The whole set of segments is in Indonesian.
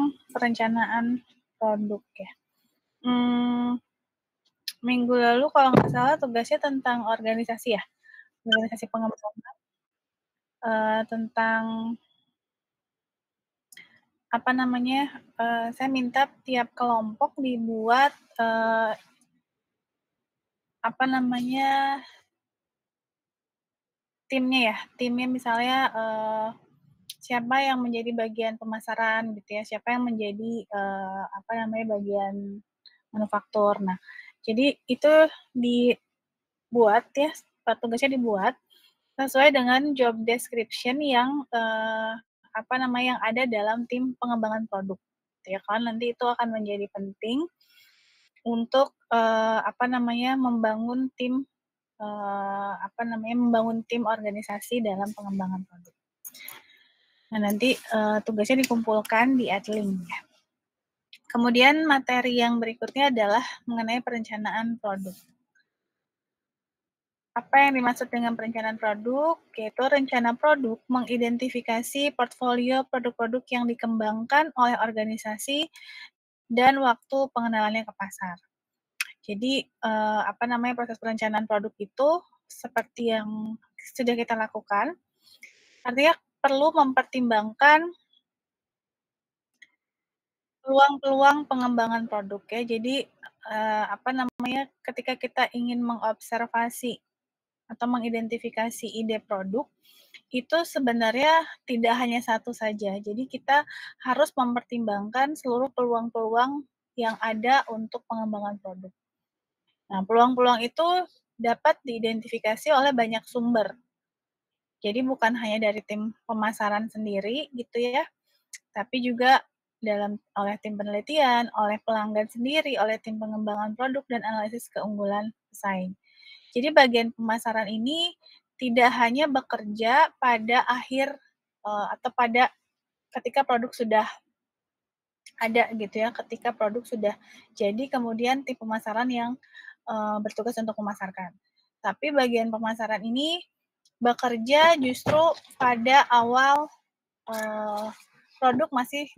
tentang perencanaan produk ya. Minggu lalu kalau nggak salah tugasnya tentang organisasi ya, organisasi pengembangan, tentang apa namanya, saya minta tiap kelompok dibuat, apa namanya, timnya misalnya, siapa yang menjadi bagian pemasaran gitu ya, siapa yang menjadi, apa namanya, bagian manufaktur. Nah, jadi itu dibuat ya, tugasnya dibuat sesuai dengan job description yang, apa namanya, yang ada dalam tim pengembangan produk, gitu ya kan. Nanti itu akan menjadi penting untuk, apa namanya, membangun tim, apa namanya, membangun tim organisasi dalam pengembangan produk. Nah, nanti, tugasnya dikumpulkan di Adlink ya. Kemudian materi yang berikutnya adalah mengenai perencanaan produk. Apa yang dimaksud dengan perencanaan produk? Yaitu rencana produk mengidentifikasi portfolio produk-produk yang dikembangkan oleh organisasi dan waktu pengenalannya ke pasar. Jadi, apa namanya, proses perencanaan produk itu seperti yang sudah kita lakukan, artinya perlu mempertimbangkan peluang-peluang pengembangan produk ya. Jadi, apa namanya, ketika kita ingin mengobservasi atau mengidentifikasi ide produk, itu sebenarnya tidak hanya satu saja. Jadi kita harus mempertimbangkan seluruh peluang-peluang yang ada untuk pengembangan produk. Nah, peluang-peluang itu dapat diidentifikasi oleh banyak sumber. Jadi bukan hanya dari tim pemasaran sendiri gitu ya, tapi juga oleh tim penelitian, oleh pelanggan sendiri, oleh tim pengembangan produk dan analisis keunggulan pesaing. Jadi bagian pemasaran ini tidak hanya bekerja pada akhir, atau pada ketika produk sudah ada gitu ya, ketika produk sudah jadi kemudian tim pemasaran yang, bertugas untuk memasarkan. Tapi bagian pemasaran ini bekerja justru pada awal, produk masih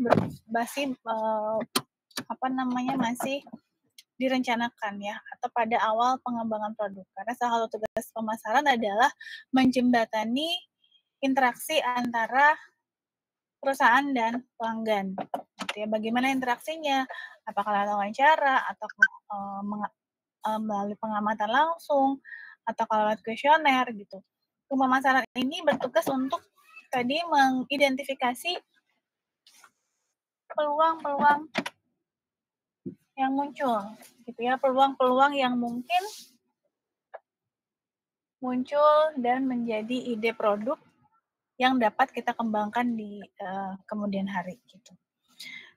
apa namanya, masih direncanakan ya, atau pada awal pengembangan produk. Karena salah satu tugas pemasaran adalah menjembatani interaksi antara perusahaan dan pelanggan. Gitu ya. Bagaimana interaksinya? Apakah lewat wawancara, atau melalui pengamatan langsung, atau lewat kuesioner gitu. Tim pemasaran ini bertugas untuk tadi mengidentifikasi peluang-peluang yang muncul, gitu ya, peluang-peluang yang mungkin muncul dan menjadi ide produk yang dapat kita kembangkan di kemudian hari gitu.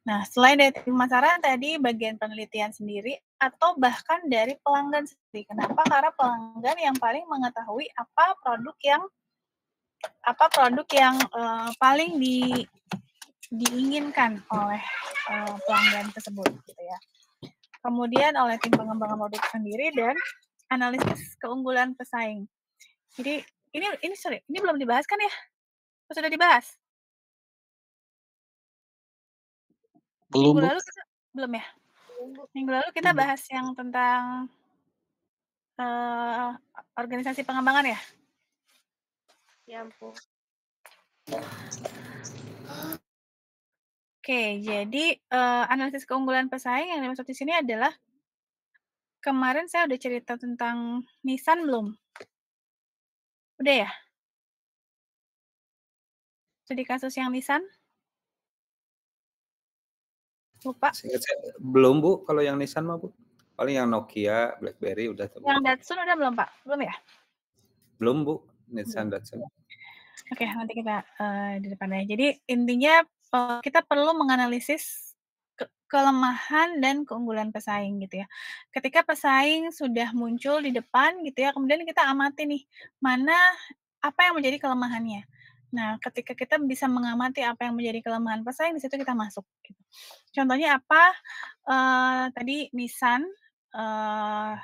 Nah, selain dari tim pemasaran tadi bagian penelitian sendiri atau bahkan dari pelanggan sendiri. Kenapa? Karena pelanggan yang paling mengetahui apa produk yang paling diinginkan oleh pelanggan tersebut gitu ya. Kemudian oleh tim pengembangan produk sendiri dan analisis keunggulan pesaing. Jadi ini belum dibahas kan ya? Sudah dibahas? Belum, Minggu Bu. lalu kita belum ya? Minggu lalu kita bahas yang tentang organisasi pengembangan ya? Ya ampun. Oke, jadi analisis keunggulan pesaing yang dimaksud di sini adalah kemarin saya udah cerita tentang Nissan belum? Udah ya? Studi kasus yang Nissan? Lupa. Seingat saya belum, Bu, kalau yang Nissan mah, Bu. Paling yang Nokia, BlackBerry udah tuh, Bu. Yang Datsun udah belum, Pak? Belum ya? Belum, Bu, Belum. Nissan Datsun. Oke, nanti kita di depannya. Jadi intinya kita perlu menganalisis kelemahan dan keunggulan pesaing gitu ya. Ketika pesaing sudah muncul di depan gitu ya, kemudian kita amati nih, apa yang menjadi kelemahannya. Nah, ketika kita bisa mengamati apa yang menjadi kelemahan pesaing, di situ kita masuk gitu. Contohnya apa, tadi Nissan,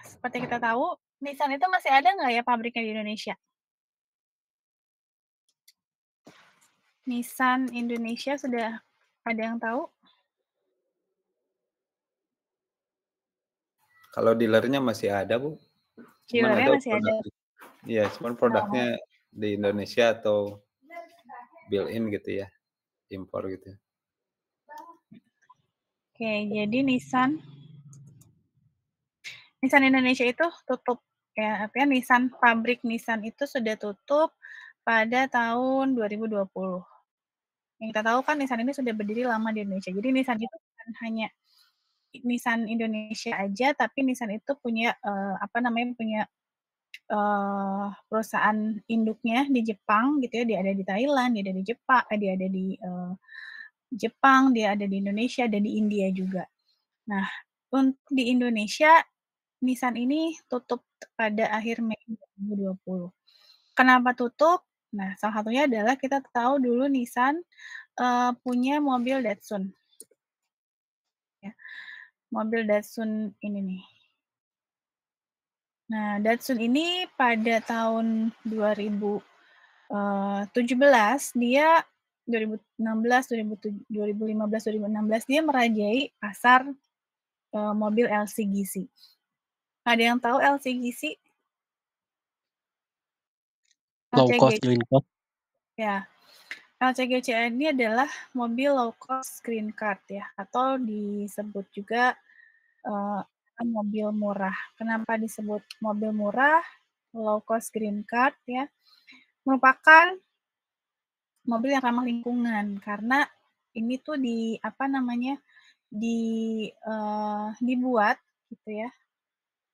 seperti kita tahu, Nissan itu masih ada nggak ya pabriknya di Indonesia? Nissan Indonesia sudah ada yang tahu? Kalau dealer-nya masih ada, Bu, cuman Dealer-nya ada masih ada. produk iya, cuman produknya Oh, di Indonesia atau built in gitu ya, impor gitu. oke, jadi Nissan Indonesia itu tutup ya, artinya pabrik Nissan itu sudah tutup pada tahun 2020. Yang kita tahu kan Nissan ini sudah berdiri lama di Indonesia. Jadi Nissan itu bukan hanya Nissan Indonesia aja, tapi Nissan itu punya perusahaan induknya di Jepang gitu ya. Dia ada di Thailand, dia ada di dia ada di Jepang, dia ada di Indonesia, dan di India juga. Nah, untuk di Indonesia, Nissan ini tutup pada akhir Mei 2020. Kenapa tutup? Nah, salah satunya adalah kita tahu dulu Nissan punya mobil Datsun, ya. Mobil Datsun ini nih. Nah, Datsun ini pada tahun 2017 dia 2016, 2015, 2016 dia merajai pasar mobil LCGC. Ada yang tahu LCGC? Low cost, LCGC green cost. ya. LCGC ini adalah mobil low cost green card ya, atau disebut juga mobil murah. Kenapa disebut mobil murah, low cost green card ya? Merupakan mobil yang ramah lingkungan karena ini tuh dibuat gitu ya,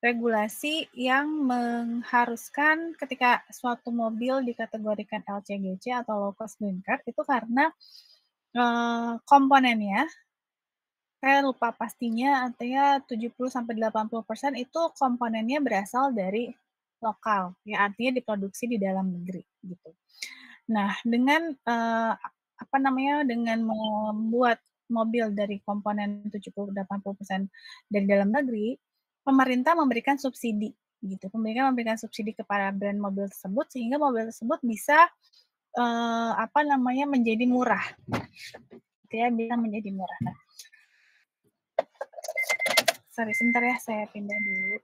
regulasi yang mengharuskan ketika suatu mobil dikategorikan LCGC atau low cost green card itu karena komponennya, saya lupa pastinya, artinya 70-80% itu komponennya berasal dari lokal, ya artinya diproduksi di dalam negeri gitu. Nah, dengan dengan membuat mobil dari komponen 70-80% dari dalam negeri, pemerintah memberikan subsidi gitu. Pemerintah memberikan subsidi kepada brand mobil tersebut sehingga mobil tersebut bisa menjadi murah. Gitu ya, bisa menjadi murah. Nah, sorry sebentar ya, saya pindah dulu.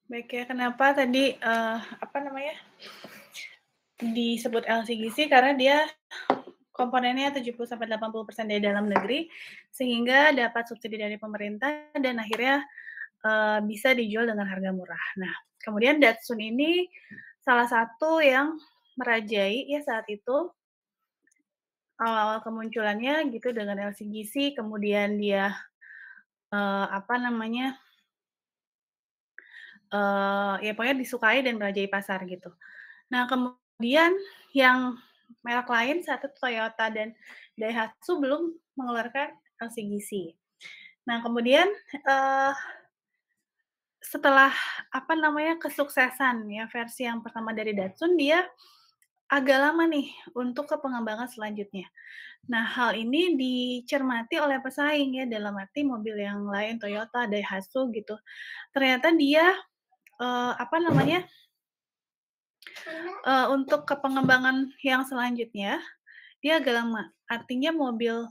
Baik ya, kenapa tadi disebut LCGC karena dia komponennya 70-80% dari dalam negeri sehingga dapat subsidi dari pemerintah dan akhirnya bisa dijual dengan harga murah. Nah, kemudian Datsun ini salah satu yang merajai ya saat itu awal-awal kemunculannya gitu dengan LCGC, kemudian dia, apa namanya, ya pokoknya disukai dan merajai pasar gitu. Nah, kemudian yang merek lain saat itu Toyota dan Daihatsu belum mengeluarkan LCGC. Nah, kemudian, eee, setelah, apa namanya, kesuksesan ya versi yang pertama dari Datsun, dia agak lama nih untuk ke pengembangan selanjutnya. Nah, hal ini dicermati oleh pesaing ya, dalam arti mobil yang lain Toyota, Daihatsu gitu. Ternyata dia, apa namanya, untuk ke pengembangan yang selanjutnya, dia agak lama. Artinya mobil,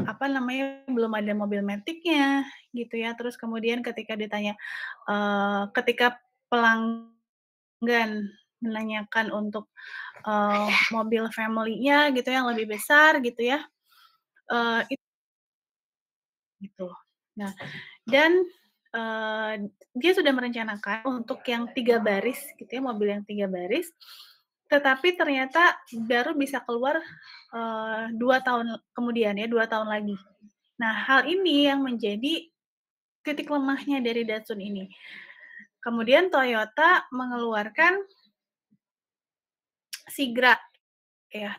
apa namanya, belum ada mobil matic-nya gitu ya, terus kemudian ketika ditanya, ketika pelanggan menanyakan untuk, mobil family-nya gitu yang lebih besar gitu ya, gitu. Nah, dan, dia sudah merencanakan untuk yang 3 baris gitu ya, mobil yang 3 baris, tetapi ternyata baru bisa keluar, 2 tahun kemudian ya, 2 tahun lagi. Nah, hal ini yang menjadi titik lemahnya dari Datsun ini. Kemudian Toyota mengeluarkan Sigra ya,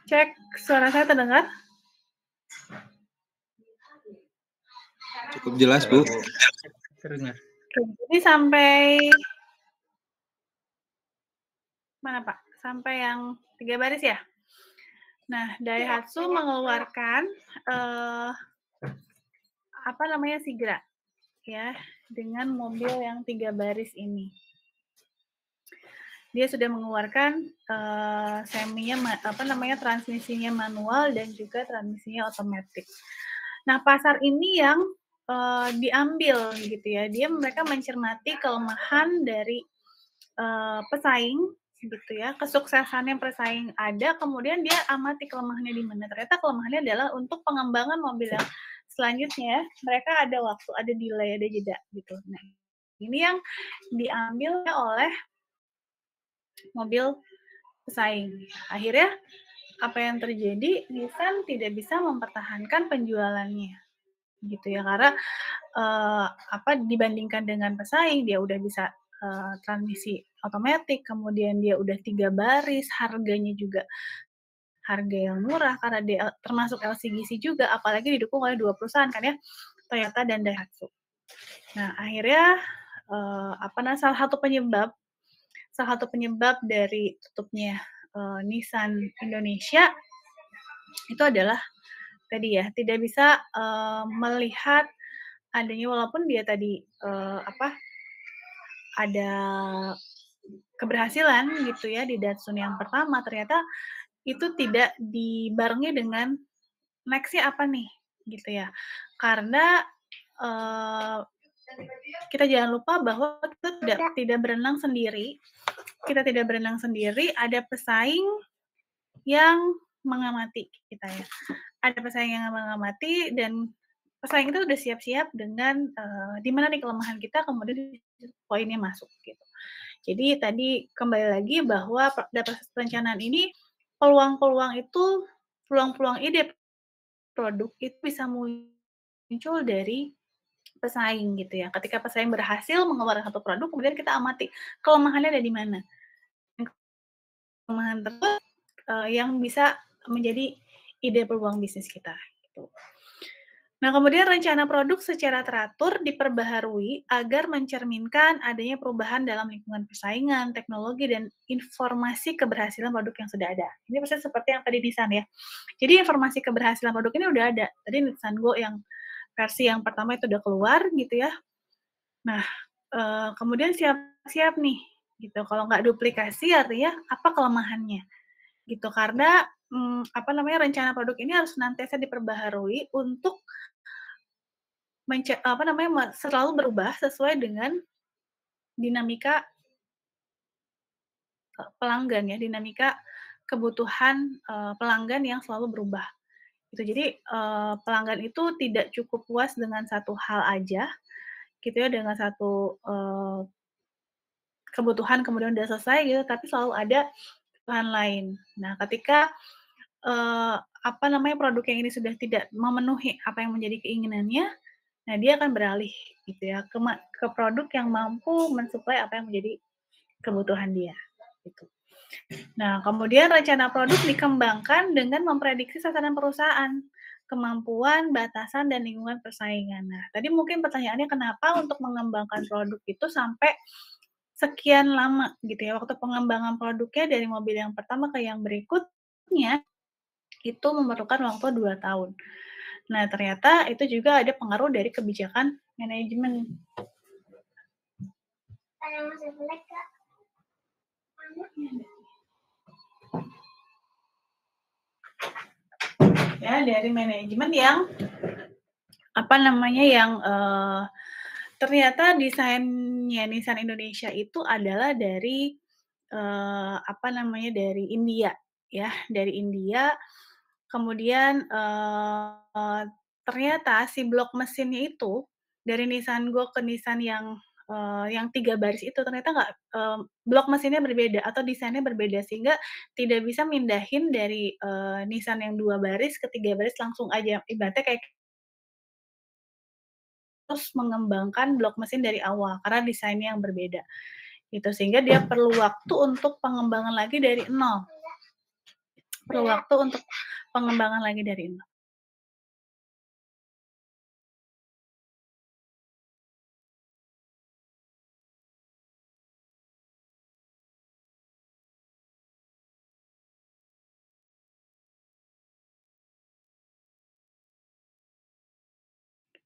cek suara saya terdengar? Cukup jelas, Bu. Terdengar. Jadi sampai mana, Pak? Sampai yang 3 baris ya? Nah, Daihatsu mengeluarkan, apa namanya, Sigra, ya, dengan mobil yang 3 baris ini. Dia sudah mengeluarkan, apa namanya, transmisinya manual dan juga transmisinya otomatis. Nah, pasar ini yang, diambil gitu ya, mereka mencermati kelemahan dari, pesaing gitu ya, kesuksesannya pesaing ada, kemudian dia amati kelemahannya di mana. Ternyata kelemahannya adalah untuk pengembangan mobil yang selanjutnya, mereka ada waktu, ada delay, ada jeda gitu. Nah, ini yang diambil oleh mobil pesaing. Akhirnya apa yang terjadi, Nissan tidak bisa mempertahankan penjualannya gitu ya, karena, apa, dibandingkan dengan pesaing, dia udah bisa, transmisi otomatis, kemudian dia udah 3 baris, harganya juga harga yang murah karena dia termasuk LCGC juga, apalagi didukung oleh 2 perusahaan kan ya, Toyota dan Daihatsu. Nah, akhirnya, apa salah satu penyebab dari tutupnya, Nissan Indonesia itu adalah tadi ya, tidak bisa, melihat adanya, walaupun dia tadi, apa, ada keberhasilan gitu ya di Datsun yang pertama, ternyata itu tidak dibarengi dengan next-nya apa nih, gitu ya. Karena, eee, kita jangan lupa bahwa kita tidak berenang sendiri, ada pesaing yang mengamati kita ya. Ada pesaing yang mengamati dan pesaing itu udah siap-siap dengan, di mana nih kelemahan kita, kemudian poinnya masuk gitu. Jadi tadi kembali lagi bahwa pada proses perencanaan ini, peluang-peluang ide produk itu bisa muncul dari pesaing gitu ya. Ketika pesaing berhasil mengeluarkan satu produk, kemudian kita amati kelemahannya ada di mana. Kelemahan tersebut, yang bisa menjadi ide peluang bisnis kita gitu. Nah, kemudian rencana produk secara teratur diperbaharui agar mencerminkan adanya perubahan dalam lingkungan persaingan, teknologi, dan informasi keberhasilan produk yang sudah ada. Ini persis seperti yang tadi Nissan ya. Jadi informasi keberhasilan produk ini udah ada. Tadi Nissan Go yang versi yang pertama itu udah keluar gitu ya. Nah, kemudian siap-siap nih gitu. Kalau nggak duplikasi artinya apa kelemahannya gitu. Karena, apa namanya, rencana produk ini harus senantiasa diperbaharui untuk apa namanya, selalu berubah sesuai dengan dinamika, pelanggan ya, dinamika kebutuhan, pelanggan yang selalu berubah, gitu. Jadi, pelanggan itu tidak cukup puas dengan satu hal aja, gitu ya, dengan satu, kebutuhan kemudian udah selesai gitu, tapi selalu ada kebutuhan lain. Nah, ketika, apa namanya, produk yang ini sudah tidak memenuhi apa yang menjadi keinginannya, nah dia akan beralih gitu ya, ke produk yang mampu mensuplai apa yang menjadi kebutuhan dia, gitu. Nah, kemudian rencana produk dikembangkan dengan memprediksi sasaran perusahaan, kemampuan, batasan, dan lingkungan persaingan. Nah, tadi mungkin pertanyaannya kenapa untuk mengembangkan produk itu sampai sekian lama gitu ya, waktu pengembangan produknya dari mobil yang pertama ke yang berikutnya, itu memerlukan waktu 2 tahun. Nah, ternyata itu juga ada pengaruh dari kebijakan manajemen. Ya, dari manajemen yang apa namanya, yang, ternyata desainnya Nissan Indonesia itu adalah dari, apa namanya, dari India ya, dari India. Kemudian, ternyata si blok mesinnya itu dari Nissan Go ke Nissan yang 3 baris itu ternyata nggak, blok mesinnya berbeda atau desainnya berbeda sehingga tidak bisa mindahin dari, Nissan yang 2 baris ke 3 baris langsung aja. Ibaratnya kayak terus mengembangkan blok mesin dari awal karena desainnya yang berbeda, gitu. Sehingga dia perlu waktu untuk pengembangan lagi dari nol, perlu waktu untuk pengembangan lagi dari nol.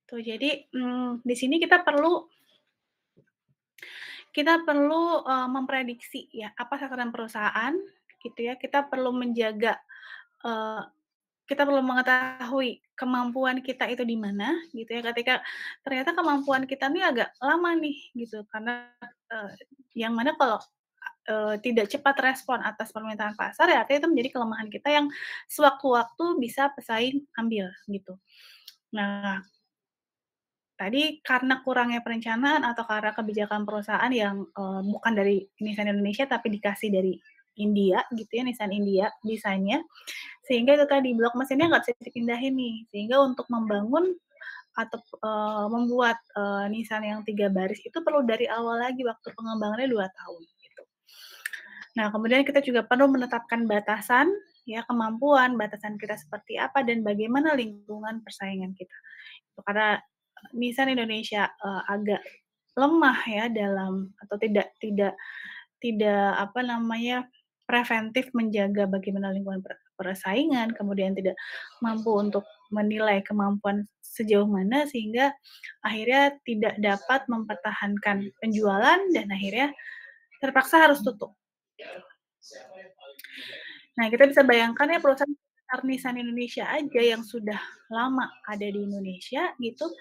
Tuh jadi, di sini kita perlu, memprediksi ya, apa sasaran perusahaan gitu ya, eee, kita perlu mengetahui kemampuan kita itu di mana gitu ya, ketika ternyata kemampuan kita nih agak lama nih gitu, karena, eee, yang mana kalau, tidak cepat respon atas permintaan pasar ya artinya itu menjadi kelemahan kita yang sewaktu-waktu bisa pesaing ambil gitu. Nah, tadi karena kurangnya perencanaan atau karena kebijakan perusahaan yang, bukan dari Nissan Indonesia tapi dikasih dari India gitu ya, Nissan India desainnya, sehingga itu tadi blok mesinnya nggak bisa dipindahin nih, sehingga untuk membangun atau, membuat, Nissan yang 3 baris itu perlu dari awal lagi waktu pengembangannya 2 tahun gitu. Nah, kemudian kita juga perlu menetapkan batasan ya, kemampuan, batasan kita seperti apa dan bagaimana lingkungan persaingan kita. Karena Nissan Indonesia, agak lemah ya dalam atau tidak tidak tidak apa namanya, preventif menjaga bagaimana lingkungan persaingan, kemudian tidak mampu untuk menilai kemampuan sejauh mana sehingga akhirnya tidak dapat mempertahankan penjualan dan akhirnya terpaksa harus tutup. Nah, kita bisa bayangkan ya perusahaan sebesar Nissan Indonesia aja yang sudah lama ada di Indonesia gitu,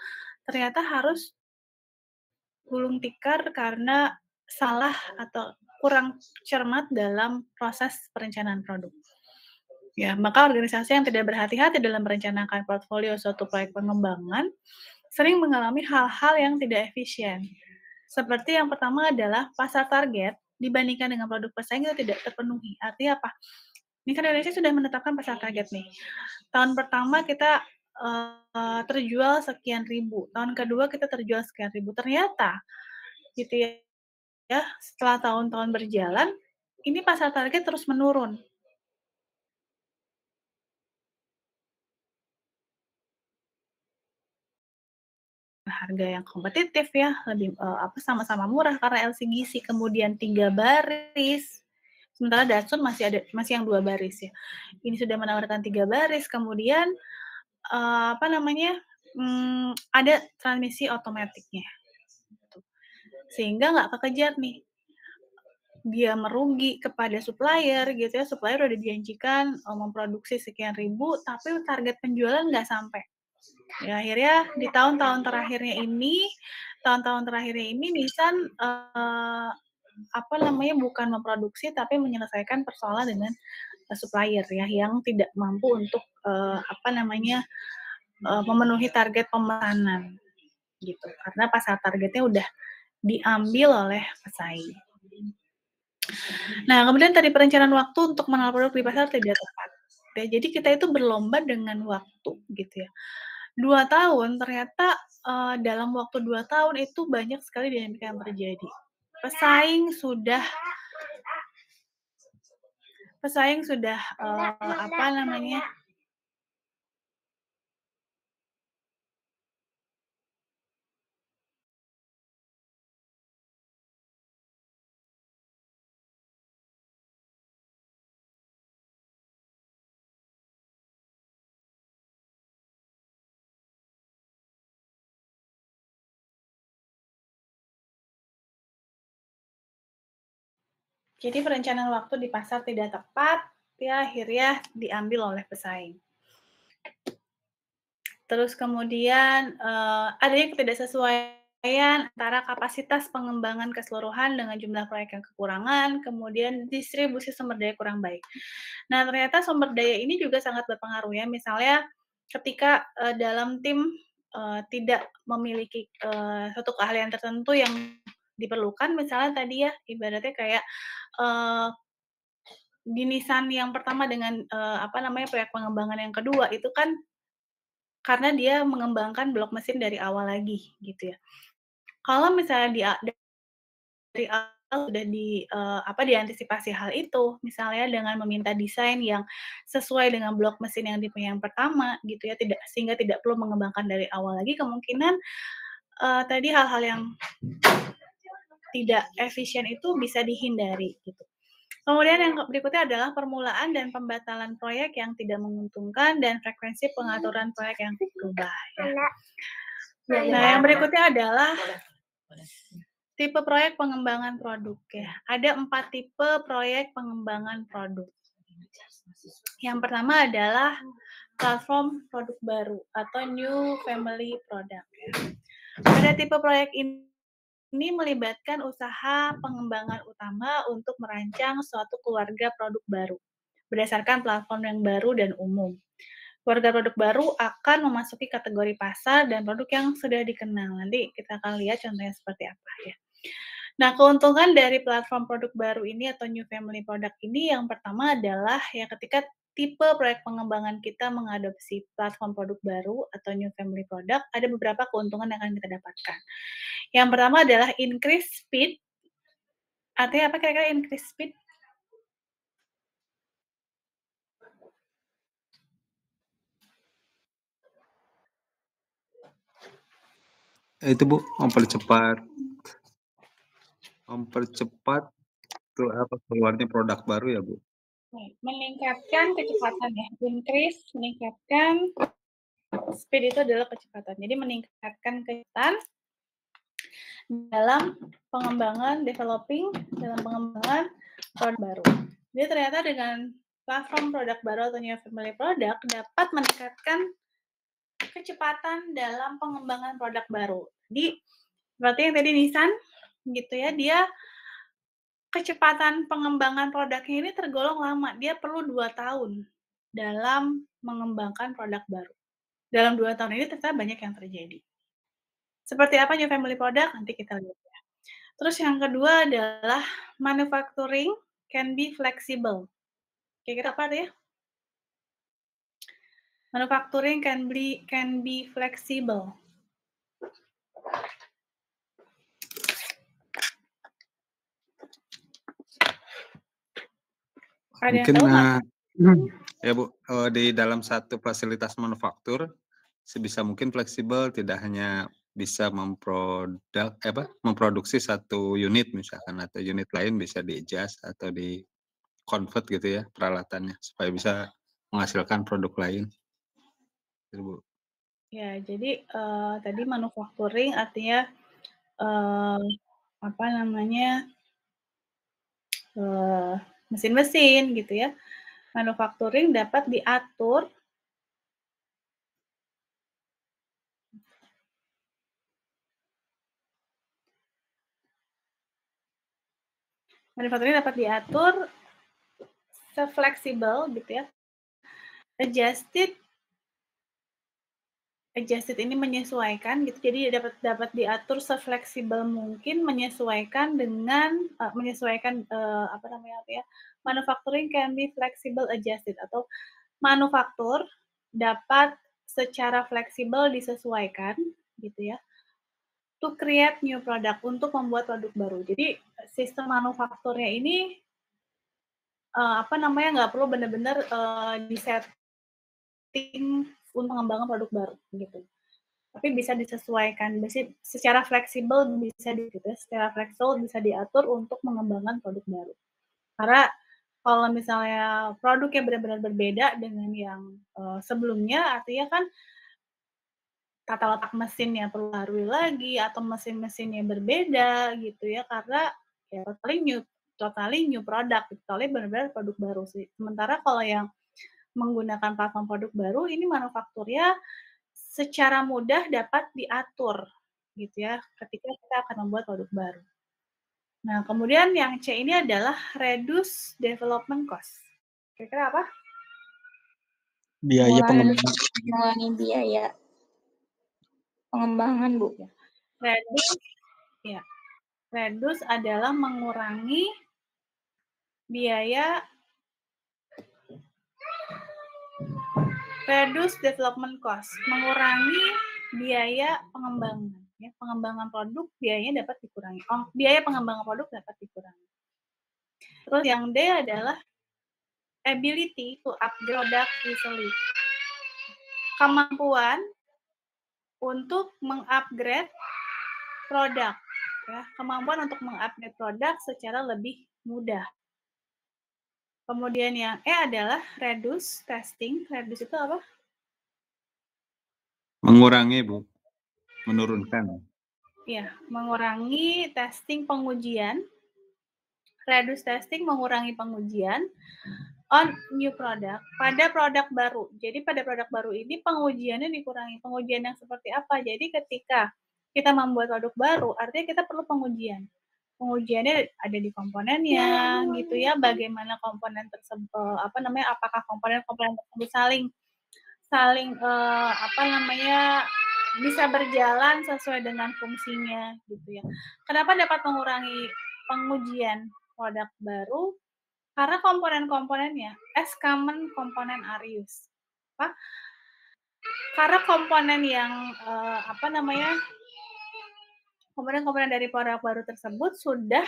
ternyata harus gulung tikar karena salah atau kurang cermat dalam proses perencanaan produk. Ya, maka organisasi yang tidak berhati-hati dalam merencanakan portfolio suatu proyek pengembangan sering mengalami hal-hal yang tidak efisien. Seperti yang pertama adalah pasar target dibandingkan dengan produk pesaing itu tidak terpenuhi. Artinya apa? Ini kan Indonesia sudah menetapkan pasar target nih. Tahun pertama kita terjual sekian ribu, tahun kedua kita terjual sekian ribu. Ternyata gitu ya, setelah tahun-tahun berjalan, ini pasar target terus menurun. harga yang kompetitif ya, lebih, sama-sama murah karena LCGC, kemudian 3 baris, sementara Datsun masih yang 2 baris ya. Ini sudah menawarkan 3 baris, kemudian, ada transmisi otomatiknya, gitu. Sehingga nggak kekejar nih, dia merugi kepada supplier gitu ya, supplier udah dijanjikan, memproduksi sekian ribu, tapi target penjualan nggak sampai. Ya akhirnya di tahun-tahun terakhirnya ini Nissan, bukan memproduksi tapi menyelesaikan persoalan dengan, supplier ya yang tidak mampu untuk, memenuhi target pemesanan gitu, karena pasar targetnya udah diambil oleh pesaing. Nah, kemudian tadi perencanaan waktu untuk mengenal produk di pasar tidak tepat. Ya, jadi kita itu berlomba dengan waktu gitu ya. 2 tahun ternyata, dalam waktu 2 tahun itu banyak sekali dinamika yang terjadi. Pesaing sudah pesaing sudah, eee, apa namanya jadi perencanaan waktu di pasar tidak tepat, ya akhirnya diambil oleh pesaing. Terus kemudian, adanya ketidaksesuaian antara kapasitas pengembangan keseluruhan dengan jumlah proyek yang kekurangan, kemudian distribusi sumber daya kurang baik. Nah, ternyata sumber daya ini juga sangat berpengaruh ya, misalnya ketika, dalam tim, tidak memiliki, suatu keahlian tertentu yang diperlukan, misalnya tadi ya, ibaratnya kayak, eee, di Nissan yang pertama dengan, proyek pengembangan yang kedua, itu kan karena dia mengembangkan blok mesin dari awal lagi, gitu ya. Kalau misalnya dari awal sudah diantisipasi hal itu, misalnya dengan meminta desain yang sesuai dengan blok mesin yang tipe yang pertama, gitu ya, sehingga tidak perlu mengembangkan dari awal lagi, kemungkinan, tadi hal-hal yang tidak efisien itu bisa dihindari, gitu. Kemudian yang berikutnya adalah permulaan dan pembatalan proyek yang tidak menguntungkan dan frekuensi pengaturan proyek yang berubah, ya. Nah, yang berikutnya adalah tipe proyek pengembangan produk ya. Ada 4 tipe proyek pengembangan produk. Yang pertama adalah platform produk baru atau new family product ya. Pada tipe proyek ini melibatkan usaha pengembangan utama untuk merancang suatu keluarga produk baru berdasarkan platform yang baru dan umum. Keluarga produk baru akan memasuki kategori pasar dan produk yang sudah dikenal. Nanti kita akan lihat contohnya seperti apa ya. Nah, keuntungan dari platform produk baru ini atau new family product ini yang pertama adalah ya ketika tipe proyek pengembangan kita mengadopsi platform produk baru atau new family product, ada beberapa keuntungan yang akan kita dapatkan. Yang pertama adalah increase speed. Artinya apa kira-kira increase speed? Itu Bu, mempercepat keluarnya produk baru ya Bu? Meningkatkan kecepatan ya, increase meningkatkan, speed itu adalah kecepatan. Jadi meningkatkan kecepatan dalam pengembangan dalam pengembangan produk baru. Jadi ternyata dengan platform produk baru atau new family product dapat meningkatkan kecepatan dalam pengembangan produk baru. Jadi berarti yang tadi Nissan gitu ya, dia kecepatan pengembangan produknya ini tergolong lama, dia perlu 2 tahun dalam mengembangkan produk baru. Dalam 2 tahun ini ternyata banyak yang terjadi. Seperti apa new family product? Nanti kita lihat ya. Terus yang kedua adalah manufacturing can be flexible. Kira-kira apa tuh ya? Manufacturing can be flexible. Ada yang Mungkin, tahu ya Bu, di dalam satu fasilitas manufaktur sebisa mungkin fleksibel, tidak hanya bisa memproduksi satu unit misalkan, atau unit lain bisa di-adjust atau di-convert gitu ya peralatannya, supaya bisa menghasilkan produk lain, gitu Bu. Ya, jadi, tadi manufacturing artinya, eee, apa namanya, mesin-mesin gitu ya. Manufacturing dapat diatur manufacturing dapat diatur se-fleksibel gitu ya, adjusted adjusted ini menyesuaikan gitu, jadi dapat diatur se-fleksibel mungkin menyesuaikan dengan, apa namanya ya, manufacturing can be flexible adjusted atau manufaktur dapat secara fleksibel disesuaikan gitu ya, to create new product, untuk membuat produk baru. Jadi sistem manufakturnya ini, apa namanya, nggak perlu benar-benar, di-setting untuk mengembangkan produk baru gitu. Tapi bisa disesuaikan, secara fleksibel bisa gitu ya, secara fleksibel bisa diatur untuk mengembangkan produk baru. Karena kalau misalnya produknya benar-benar berbeda dengan yang, sebelumnya, artinya kan tata letak mesinnya perlu diperbarui lagi atau mesin-mesinnya berbeda gitu ya, karena ya totally new product, totally benar-benar produk baru sih. Sementara kalau yang menggunakan platform produk baru, ini manufakturnya secara mudah dapat diatur gitu ya, ketika kita akan membuat produk baru. Nah, kemudian yang C ini adalah reduce development cost. Kira-kira apa? Biaya pengembangan. Mengurangi biaya pengembangan, Bu. Ya. Reduce adalah mengurangi biaya reduce development cost, mengurangi biaya pengembangan ya, pengembangan produk biayanya dapat dikurangi. Biaya pengembangan produk dapat dikurangi. Terus yang D adalah ability to upgrade product easily. Kemampuan untuk mengupgrade produk ya, kemampuan untuk mengupgrade produk secara lebih mudah. Kemudian yang E adalah reduce testing. Reduce itu apa? Mengurangi, Bu. Menurunkan. Ya, mengurangi testing pengujian. Reduce testing, mengurangi pengujian on new product, pada produk baru. Jadi pada produk baru ini pengujiannya dikurangi. Pengujian yang seperti apa? Jadi ketika kita membuat produk baru, artinya kita perlu pengujian. Pengujiannya ada di komponennya, gitu ya. Bagaimana komponen tersebut, apakah komponen-komponen tersebut saling bisa berjalan sesuai dengan fungsinya, gitu ya. Kenapa dapat mengurangi pengujian produk baru? Karena komponen-komponennya, as common component are used. Karena komponen yang komponen-komponen dari produk baru tersebut sudah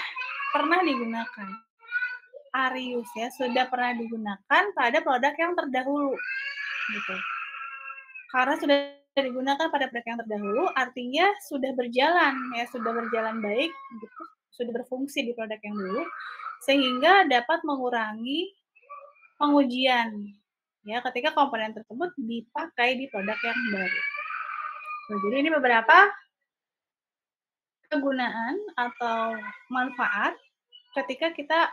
pernah digunakan. Are used ya, sudah pernah digunakan pada produk yang terdahulu. Gitu. Karena sudah digunakan pada produk yang terdahulu, artinya sudah berjalan baik, gitu, sudah berfungsi di produk yang dulu, sehingga dapat mengurangi pengujian ya ketika komponen tersebut dipakai di produk yang baru. Nah, jadi ini beberapa kegunaan atau manfaat ketika kita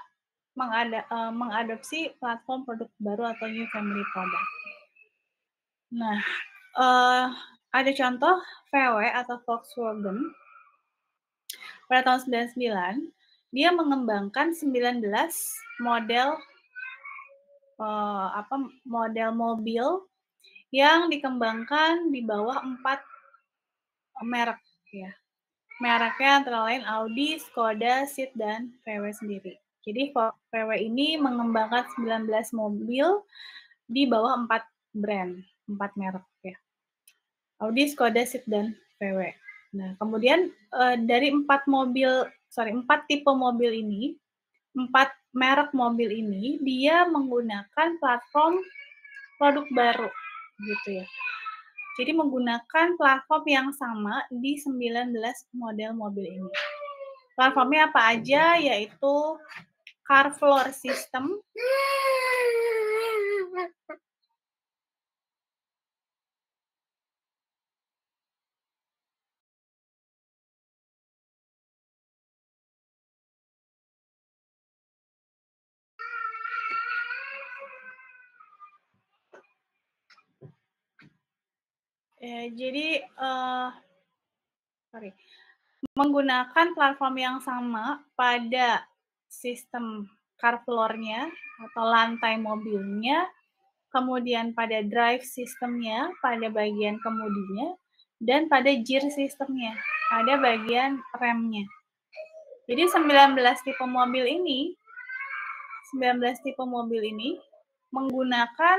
mengadopsi platform produk baru atau new family product. Nah, ada contoh VW atau Volkswagen pada tahun 99, dia mengembangkan 19 model model mobil yang dikembangkan di bawah 4 merek ya. Mereknya antara lain Audi, Skoda, Seat, dan VW sendiri. Jadi VW ini mengembangkan 19 mobil di bawah 4 brand, 4 merek ya. Audi, Skoda, Seat, dan VW. Nah, kemudian dari 4 tipe mobil ini, 4 merek mobil ini, dia menggunakan platform produk baru gitu ya. Jadi menggunakan platform yang sama di 19 model mobil ini. Platformnya apa aja? Yaitu car floor system, jadi menggunakan platform yang sama pada sistem car floor-nya atau lantai mobilnya, kemudian pada drive sistemnya, pada bagian kemudinya, dan pada gear sistemnya, pada bagian remnya. Jadi 19 tipe mobil ini menggunakan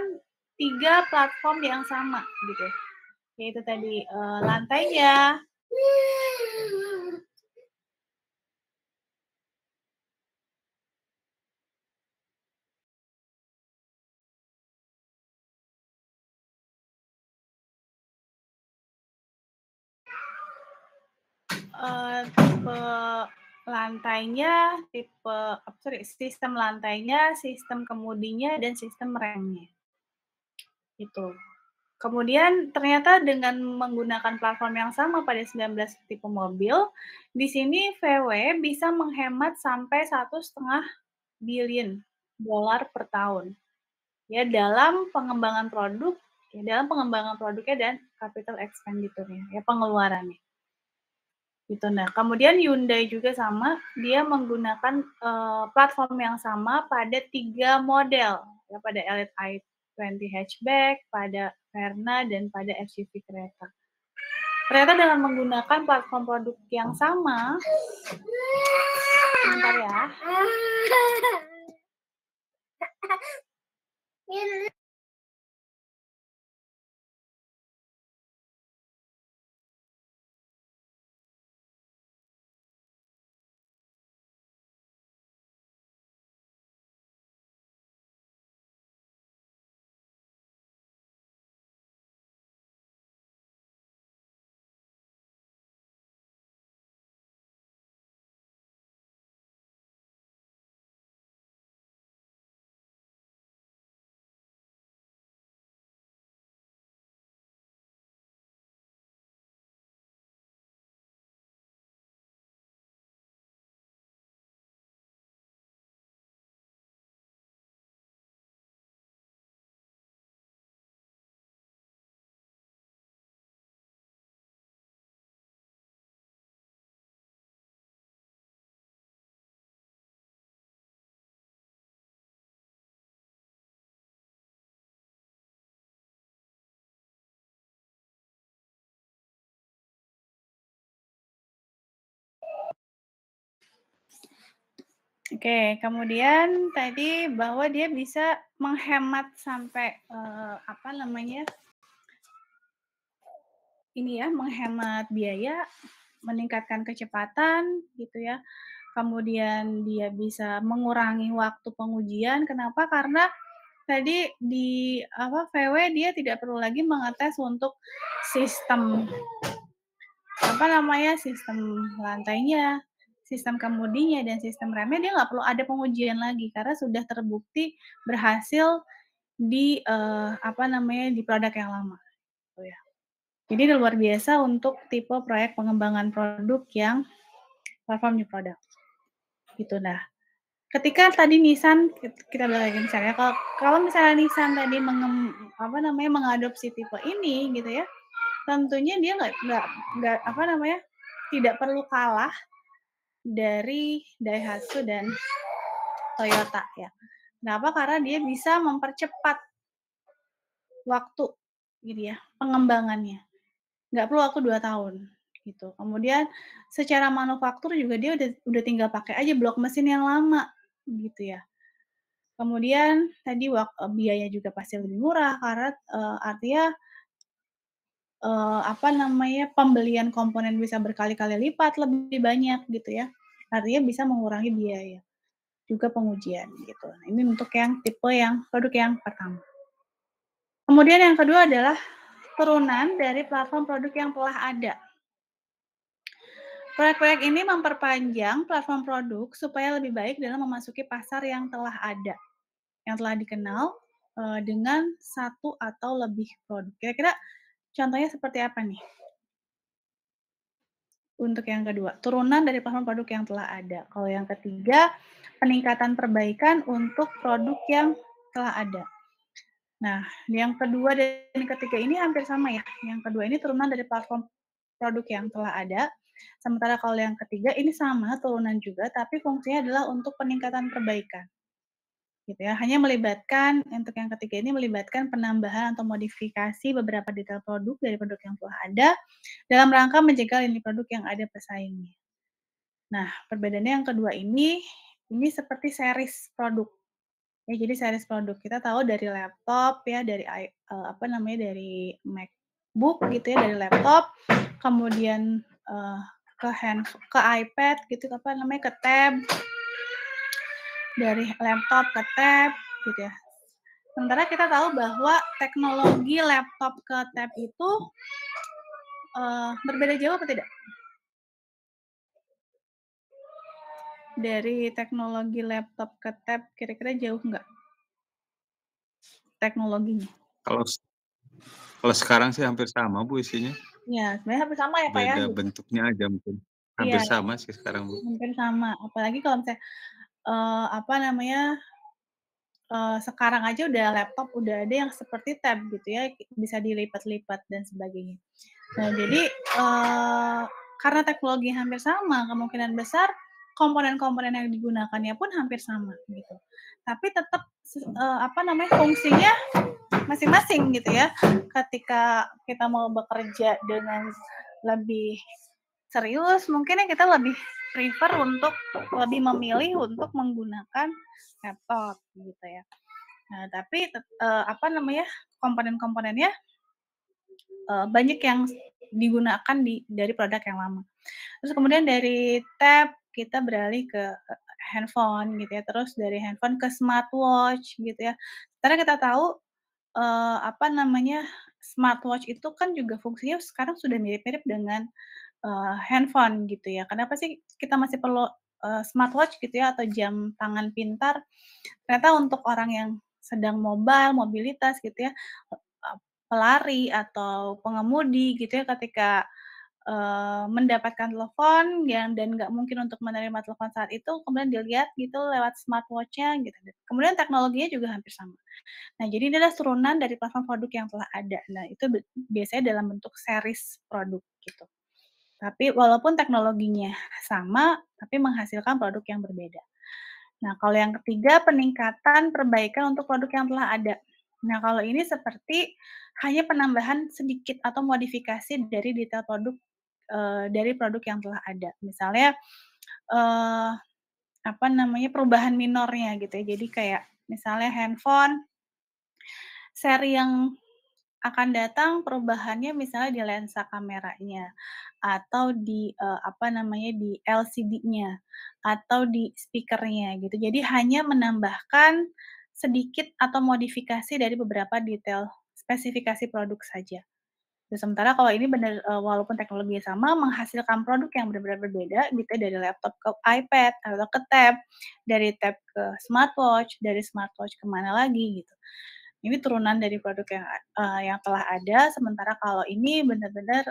3 platform yang sama gitu. Yaitu tadi lantainya, tipe lantainya, sistem lantainya, sistem kemudinya, dan sistem remnya. Itu. Kemudian ternyata dengan menggunakan platform yang sama pada 19 tipe mobil, di sini VW bisa menghemat sampai $1,5 billion per tahun. Ya, dalam pengembangan produknya dan capital expenditure-nya, ya pengeluarannya. Gitu. Nah, kemudian Hyundai juga sama, dia menggunakan platform yang sama pada 3 model, ya pada Elite i20 hatchback, pada Verna, dan pada SUV Creta. Ternyata dengan menggunakan platform produk yang sama, sebentar ya. Oke, kemudian tadi bahwa dia bisa menghemat sampai menghemat biaya, meningkatkan kecepatan gitu ya. Kemudian dia bisa mengurangi waktu pengujian. Kenapa? Karena tadi di VW dia tidak perlu lagi mengetes untuk sistem sistem lantainya, sistem kemudinya, dan sistem remnya. Dia nggak perlu ada pengujian lagi karena sudah terbukti berhasil di di produk yang lama gitu ya. Jadi luar biasa untuk tipe proyek pengembangan produk yang platform new product gitu. Nah, ketika tadi Nissan, kita balik lagi misalnya, kalau misalnya Nissan tadi mengadopsi tipe ini gitu ya, tentunya dia tidak perlu kalah dari Daihatsu dan Toyota ya. Kenapa? Karena dia bisa mempercepat waktu gitu ya, pengembangannya. Nggak perlu waktu 2 tahun gitu. Kemudian secara manufaktur juga dia udah tinggal pakai aja blok mesin yang lama gitu ya. Kemudian tadi biaya juga pasti lebih murah karena artinya pembelian komponen bisa berkali-kali lipat lebih banyak gitu ya. Artinya bisa mengurangi biaya, juga pengujian gitu. Nah, ini untuk yang produk yang pertama. Kemudian yang kedua adalah turunan dari platform produk yang telah ada. Proyek-proyek ini memperpanjang platform produk supaya lebih baik dalam memasuki pasar yang telah ada, yang telah dikenal, dengan satu atau lebih produk. Kira-kira contohnya seperti apa nih? Untuk yang kedua, turunan dari platform produk yang telah ada. Kalau yang ketiga, peningkatan perbaikan untuk produk yang telah ada. Nah, yang kedua dan ketiga ini hampir sama ya. Yang kedua ini turunan dari platform produk yang telah ada. Sementara kalau yang ketiga ini sama, turunan juga, tapi fungsinya adalah untuk peningkatan perbaikan. Gitu ya. Hanya melibatkan, untuk yang ketiga ini melibatkan penambahan atau modifikasi beberapa detail produk dari produk yang telah ada dalam rangka mencegah lini produk yang ada pesaingnya. Nah, perbedaannya yang kedua ini seperti series produk. Ya, jadi series produk kita tahu dari laptop ya, dari dari MacBook gitu ya, dari laptop, kemudian ke iPad gitu ke tab, dari laptop ke tab gitu ya. Sementara kita tahu bahwa teknologi laptop ke tab itu berbeda jauh apa tidak? Dari teknologi laptop ke tab kira-kira jauh nggak teknologinya? Kalau sekarang sih hampir sama Bu isinya. Ya, sebenarnya hampir sama ya Pak ya? Beda Gitu. bentuknya aja mungkin. Iya, Hampir sama sih sekarang Bu. hampir sama. Apalagi kalau misalnya sekarang aja udah laptop udah ada yang seperti tab gitu ya, bisa dilipat-lipat dan sebagainya. Nah, jadi karena teknologi hampir sama, kemungkinan besar komponen-komponen yang digunakannya pun hampir sama gitu. Tapi tetap fungsinya masing-masing gitu ya. Ketika kita mau bekerja dengan lebih serius, mungkin ya kita lebih prefer untuk lebih memilih untuk menggunakan laptop gitu ya. Nah, tapi komponen-komponennya banyak yang digunakan dari produk yang lama. Terus kemudian dari tab kita beralih ke handphone gitu ya, terus dari handphone ke smartwatch gitu ya. Karena kita tahu smartwatch itu kan juga fungsinya sekarang sudah mirip-mirip dengan handphone gitu ya. Kenapa sih kita masih perlu smartwatch gitu ya atau jam tangan pintar? Ternyata untuk orang yang sedang mobilitas gitu ya, pelari atau pengemudi gitu ya ketika mendapatkan telepon dan nggak mungkin untuk menerima telepon saat itu, kemudian dilihat gitu lewat smartwatch-nya gitu. Kemudian teknologinya juga hampir sama. Nah, jadi ini adalah turunan dari platform produk yang telah ada. Nah, itu biasanya dalam bentuk series produk gitu. Tapi walaupun teknologinya sama, tapi menghasilkan produk yang berbeda. Nah, kalau yang ketiga peningkatan perbaikan untuk produk yang telah ada. Nah, kalau ini seperti hanya penambahan sedikit atau modifikasi dari detail produk dari produk yang telah ada. Misalnya perubahan minornya gitu ya. Jadi kayak misalnya handphone seri yang akan datang perubahannya misalnya di lensa kameranya, atau di di LCD-nya, atau di speaker-nya gitu. Jadi hanya menambahkan sedikit atau modifikasi dari beberapa detail spesifikasi produk saja. Sementara kalau ini benar walaupun teknologinya sama, menghasilkan produk yang benar-benar berbeda gitu ya, dari laptop ke iPad atau ke tab, dari tab ke smartwatch, dari smartwatch ke mana lagi gitu. Ini turunan dari produk yang telah ada, sementara kalau ini benar-benar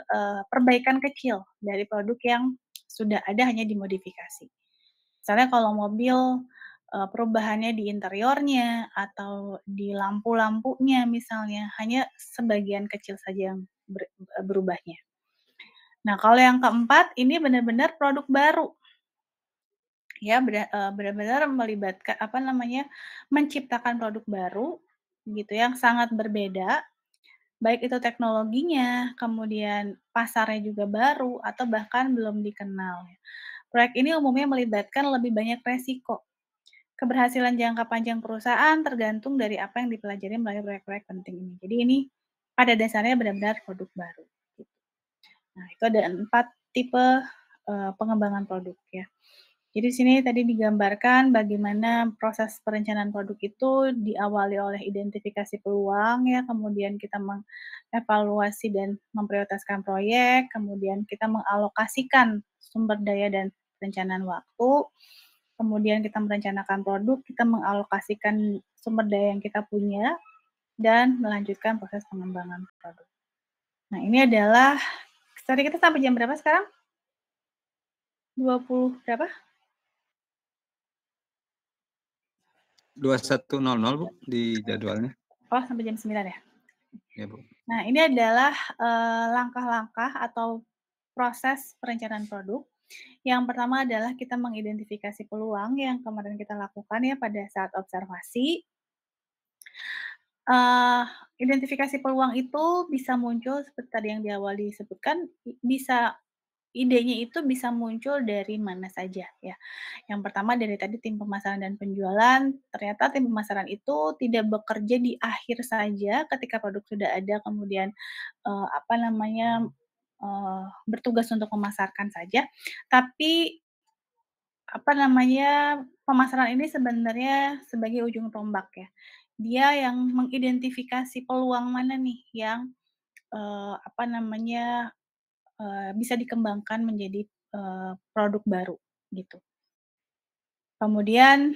perbaikan kecil dari produk yang sudah ada hanya dimodifikasi. Misalnya kalau mobil perubahannya di interiornya atau di lampu-lampunya misalnya, hanya sebagian kecil saja yang berubahnya. Nah, kalau yang keempat ini benar-benar produk baru. Ya, benar-benar melibatkan menciptakan produk baru gitu yang sangat berbeda, baik itu teknologinya, kemudian pasarnya juga baru atau bahkan belum dikenal. Proyek ini umumnya melibatkan lebih banyak resiko. Keberhasilan jangka panjang perusahaan tergantung dari apa yang dipelajari melalui proyek-proyek penting ini. Jadi ini pada dasarnya benar-benar produk baru. Nah, itu ada 4 tipe pengembangan produk ya. Jadi di sini tadi digambarkan bagaimana proses perencanaan produk itu diawali oleh identifikasi peluang ya, kemudian kita mengevaluasi dan memprioritaskan proyek, kemudian kita mengalokasikan sumber daya dan perencanaan waktu, kemudian kita merencanakan produk, kita mengalokasikan sumber daya yang kita punya, dan melanjutkan proses pengembangan produk. Nah, ini adalah tadi kita sampai jam berapa sekarang? 20 berapa? 21.00 Bu di jadwalnya. Oh, sampai jam 9 ya? Ya Bu. Nah, ini adalah langkah-langkah atau proses perencanaan produk. Yang pertama adalah kita mengidentifikasi peluang yang kemarin kita lakukan ya pada saat observasi. Identifikasi peluang itu bisa muncul seperti tadi yang di awal disebutkan, idenya itu bisa muncul dari mana saja ya. Yang pertama dari tadi tim pemasaran dan penjualan, ternyata tim pemasaran itu tidak bekerja di akhir saja ketika produk sudah ada kemudian, bertugas untuk memasarkan saja, tapi pemasaran ini sebenarnya sebagai ujung tombak ya. Dia yang mengidentifikasi peluang mana nih yang, bisa dikembangkan menjadi, produk baru gitu. Kemudian,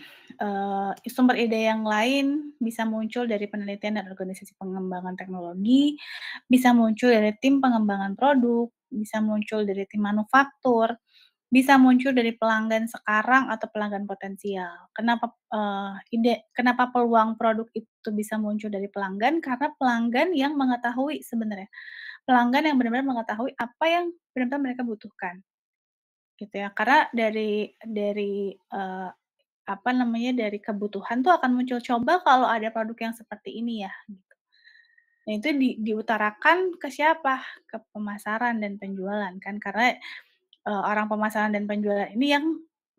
sumber ide yang lain bisa muncul dari penelitian dan organisasi pengembangan teknologi, bisa muncul dari tim pengembangan produk, bisa muncul dari tim manufaktur, bisa muncul dari pelanggan sekarang atau pelanggan potensial. Kenapa peluang produk itu bisa muncul dari pelanggan? Karena pelanggan yang mengetahui sebenarnya. Pelanggan yang benar-benar mengetahui apa yang benar-benar mereka butuhkan, gitu ya. Karena dari kebutuhan tuh akan muncul, "Coba kalau ada produk yang seperti ini ya," gitu. Nah itu diutarakan ke siapa? Ke pemasaran dan penjualan kan, karena orang pemasaran dan penjualan ini yang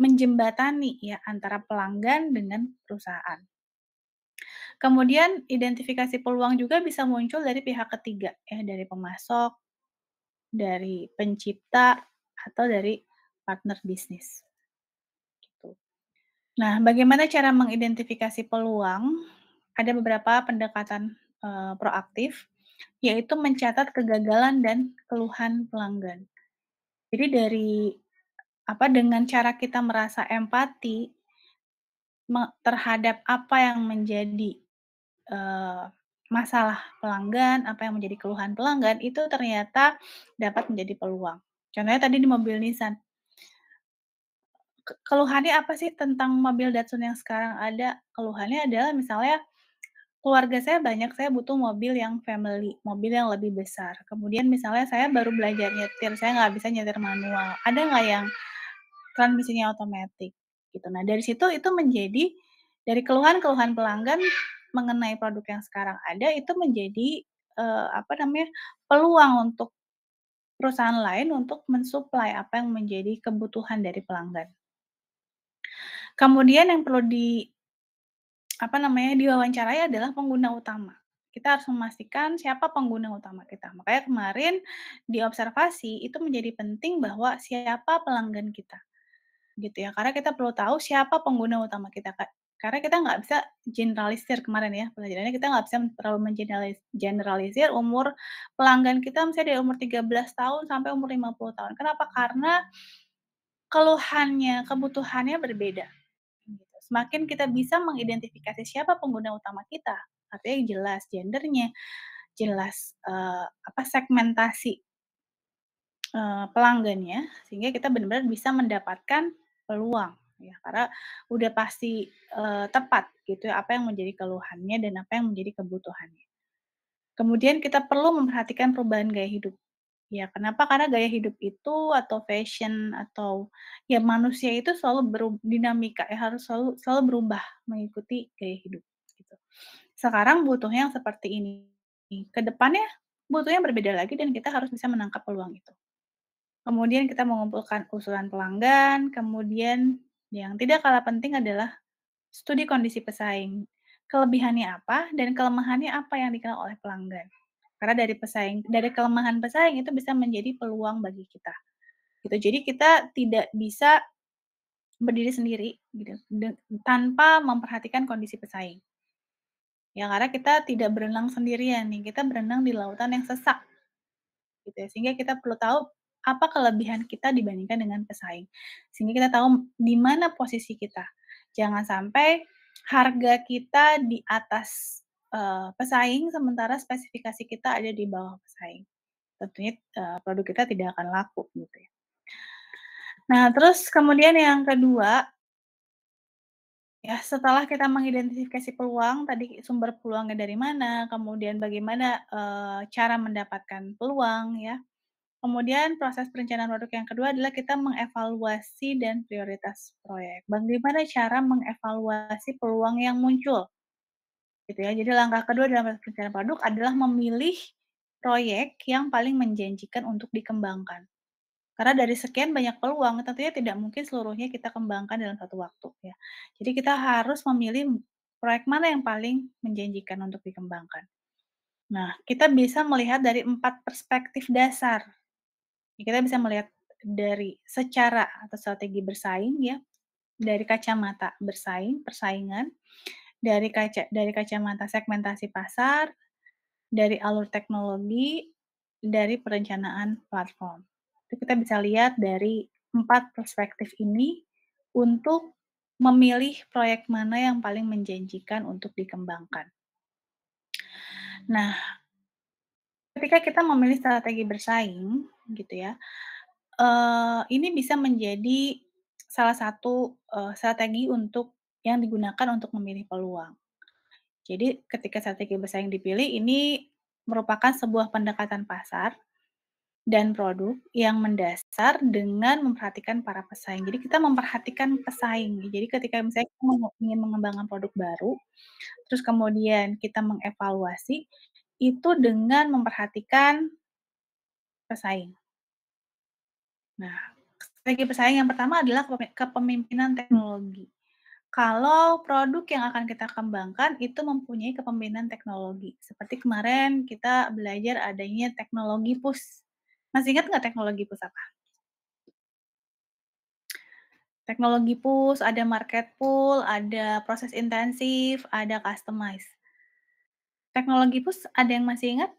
menjembatani ya antara pelanggan dengan perusahaan. Kemudian identifikasi peluang juga bisa muncul dari pihak ketiga ya, dari pemasok, dari pencipta, atau dari partner bisnis, gitu. Nah, bagaimana cara mengidentifikasi peluang? Ada beberapa pendekatan, proaktif, yaitu mencatat kegagalan dan keluhan pelanggan. Jadi dengan cara kita merasa empati terhadap apa yang menjadi, eee, masalah pelanggan, apa yang menjadi keluhan pelanggan, itu ternyata dapat menjadi peluang. Contohnya tadi di mobil Nissan, keluhannya apa sih tentang mobil Datsun yang sekarang ada? Keluhannya adalah misalnya, keluarga saya banyak, saya butuh mobil yang family, mobil yang lebih besar. Kemudian misalnya saya baru belajar nyetir, saya nggak bisa nyetir manual, ada nggak yang transmisinya otomatis gitu. Nah dari situ itu menjadi dari keluhan-keluhan pelanggan mengenai produk yang sekarang ada itu menjadi, peluang untuk perusahaan lain untuk mensuplai apa yang menjadi kebutuhan dari pelanggan. Kemudian yang perlu diwawancarai adalah pengguna utama. Kita harus memastikan siapa pengguna utama kita. Makanya kemarin di observasi itu menjadi penting bahwa siapa pelanggan kita. Gitu ya, karena kita perlu tahu siapa pengguna utama kita, Kak. Karena kita nggak bisa generalisir kemarin ya, pelajarannya kita nggak bisa terlalu generalisir umur pelanggan kita misalnya dari umur 13 tahun sampai umur 50 tahun. Kenapa? Karena keluhannya, kebutuhannya berbeda, gitu. Semakin kita bisa mengidentifikasi siapa pengguna utama kita, artinya yang jelas gendernya, jelas, segmentasi pelanggannya, sehingga kita benar-benar bisa mendapatkan peluang, ya. Karena udah pasti, tepat gitu ya, apa yang menjadi keluhannya dan apa yang menjadi kebutuhannya. Kemudian kita perlu memperhatikan perubahan gaya hidup. Ya, kenapa? Karena gaya hidup itu atau fashion atau ya manusia itu selalu dinamika ya, harus selalu selalu berubah mengikuti gaya hidup, gitu. Sekarang butuhnya yang seperti ini, ke depannya butuhnya berbeda lagi dan kita harus bisa menangkap peluang itu. Kemudian kita mengumpulkan usulan pelanggan, kemudian yang tidak kalah penting adalah studi kondisi pesaing. Kelebihannya apa dan kelemahannya apa yang dikenal oleh pelanggan. Karena dari kelemahan pesaing itu bisa menjadi peluang bagi kita. Gitu. Jadi kita tidak bisa berdiri sendiri gitu, tanpa memperhatikan kondisi pesaing. Ya karena kita tidak berenang sendirian nih, kita berenang di lautan yang sesak gitu ya, sehingga kita perlu tahu apa kelebihan kita dibandingkan dengan pesaing. Sehingga kita tahu di mana posisi kita. Jangan sampai harga kita di atas, pesaing sementara spesifikasi kita ada di bawah pesaing. Tentunya, produk kita tidak akan laku gitu ya. Nah terus kemudian yang kedua, ya, setelah kita mengidentifikasi peluang, tadi sumber peluangnya dari mana, kemudian bagaimana, cara mendapatkan peluang ya, kemudian proses perencanaan produk yang kedua adalah kita mengevaluasi dan prioritas proyek. Bagaimana cara mengevaluasi peluang yang muncul, gitu ya. Jadi langkah kedua dalam proses perencanaan produk adalah memilih proyek yang paling menjanjikan untuk dikembangkan. Karena dari sekian banyak peluang, tentunya tidak mungkin seluruhnya kita kembangkan dalam satu waktu ya. Jadi kita harus memilih proyek mana yang paling menjanjikan untuk dikembangkan. Nah, kita bisa melihat dari 4 perspektif dasar. Ya, kita bisa melihat dari secara atau strategi bersaing ya, dari kacamata bersaing, persaingan, dari kacamata segmentasi pasar, dari alur teknologi, dari perencanaan platform. Itu kita bisa lihat dari 4 perspektif ini untuk memilih proyek mana yang paling menjanjikan untuk dikembangkan. Nah, ketika kita memilih strategi bersaing gitu ya, ini bisa menjadi salah satu, strategi untuk yang digunakan untuk memilih peluang. Jadi ketika strategi bersaing dipilih, ini merupakan sebuah pendekatan pasar dan produk yang mendasar dengan memperhatikan para pesaing. Jadi kita memperhatikan pesaing. Jadi ketika misalnya kita ingin mengembangkan produk baru, terus kemudian kita mengevaluasi, itu dengan memperhatikan pesaing. Nah, strategi pesaing yang pertama adalah kepemimpinan teknologi. Kalau produk yang akan kita kembangkan itu mempunyai kepemimpinan teknologi. Seperti kemarin kita belajar adanya teknologi push. Masih ingat nggak teknologi push apa? Teknologi push, ada market pull, ada proses intensif, ada customize. Teknologi push ada yang masih ingat?